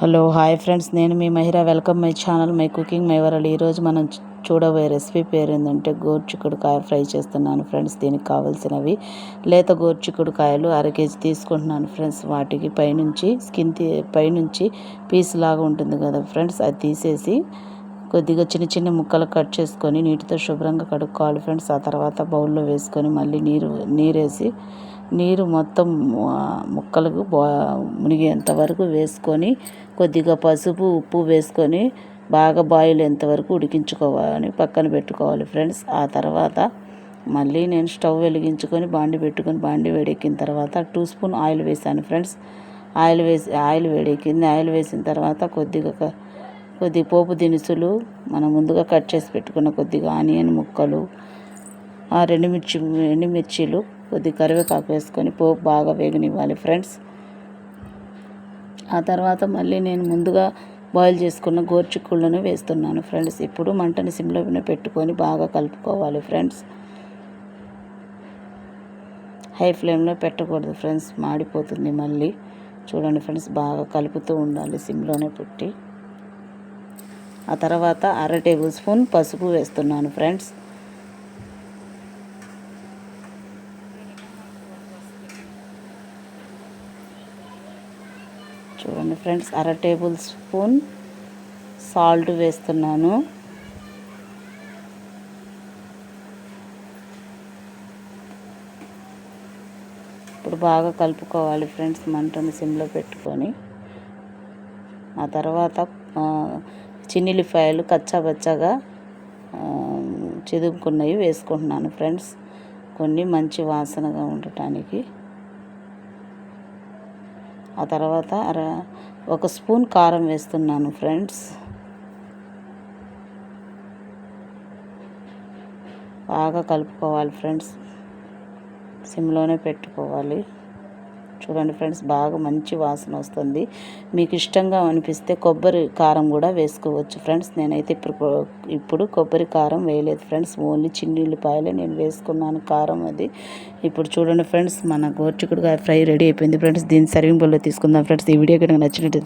Hello hi friends, నేను మీ Mahira. Welcome my channel my cooking my world. ఈరోజు మనం చూడబోయే రెసిపీ పేరు ఏంటంటే గోరుచిక్కుడుకాయ ఫ్రై చేస్తున్నాను ఫ్రెండ్స్. దీనికి కావాల్సినవి లేత గోరుచిక్కుడుకాయలు 1/2 kg తీసుకుంటున్నాను ఫ్రెండ్స్. వాటికి పైనుంచి పైనుంచి పీస్ లాగా ఉంటుంది కదా ఫ్రెండ్స్, అది తీసేసి కొద్దిగా చిన్న చిన్న ముక్కలు కట్ చేసుకొని నీటితో శుభ్రంగా కడుక్కోవాలి ఫ్రెండ్స్. ఆ తర్వాత బౌల్లో వేసుకొని మళ్ళీ నీరేసి నీరు మొత్తం ముక్కలకు మునిగేంత వరకు వేసుకొని కొద్దిగా పసుపు ఉప్పు వేసుకొని బాగా బాయిల్ ఎంతవరకు ఉడికించుకోవాలని పక్కన పెట్టుకోవాలి ఫ్రెండ్స్. ఆ తర్వాత మళ్ళీ నేను స్టవ్ వెలిగించుకొని బాండి వేడెక్కిన తర్వాత 2 స్పూన్ ఆయిల్ వేసాను ఫ్రెండ్స్. ఆయిల్ వేడెక్కింది. ఆయిల్ వేసిన తర్వాత కొద్ది పోపు దినుసులు, మనం ముందుగా కట్ చేసి పెట్టుకున్న కొద్దిగా ఆనియన్ ముక్కలు, 2 ఎండుమిర్చీలు, కొద్ది కరివేపాకు వేసుకొని పోపు బాగా వేగనివ్వాలి ఫ్రెండ్స్. ఆ తర్వాత మళ్ళీ నేను ముందుగా బాయిల్ చేసుకున్న గోరుచిక్కుళ్ళను వేస్తున్నాను ఫ్రెండ్స్. ఇప్పుడు మంటని సిమ్లోనే పెట్టుకొని బాగా కలుపుకోవాలి ఫ్రెండ్స్. హై ఫ్లేమ్లో పెట్టకూడదు ఫ్రెండ్స్, మాడిపోతుంది మళ్ళీ. చూడండి ఫ్రెండ్స్, బాగా కలుపుతూ ఉండాలి సిమ్లోనే పెట్టి. ఆ తర్వాత 1/2 టేబుల్ స్పూన్ పసుపు వేస్తున్నాను ఫ్రెండ్స్. చూడండి ఫ్రెండ్స్, 1/2 టేబుల్ స్పూన్ సాల్ట్ వేస్తున్నాను. ఇప్పుడు బాగా కలుపుకోవాలి ఫ్రెండ్స్, మంటను సిమ్లో పెట్టుకొని. ఆ తర్వాత చిన్నుల్లిపాయలు కచ్చాబచ్చాగా చిదుముకున్నవి వేసుకుంటున్నాను ఫ్రెండ్స్, కొన్ని మంచి వాసనగా ఉండటానికి. ఆ తర్వాత 1 స్పూన్ కారం వేస్తున్నాను ఫ్రెండ్స్. బాగా కలుపుకోవాలి ఫ్రెండ్స్, సిమ్లోనే పెట్టుకోవాలి. చూడండి ఫ్రెండ్స్, బాగా మంచి వాసన వస్తుంది. మీకు ఇష్టంగా అనిపిస్తే కొబ్బరి కారం కూడా వేసుకోవచ్చు ఫ్రెండ్స్. నేనైతే ఇప్పుడు కొబ్బరి కారం వేయలేదు ఫ్రెండ్స్, ఓన్లీ చిన్నుల్లిపాయలే నేను వేసుకున్నాను కారం అది. ఇప్పుడు చూడండి ఫ్రెండ్స్, మన గోరుచిక్కుడుకాయ ఫ్రై రెడీ అయిపోయింది ఫ్రెండ్స్. దీన్ని సర్వింగ్ బౌల్లో తీసుకుందాం ఫ్రెండ్స్. ఈ వీడియో కనుక నచ్చినట్టు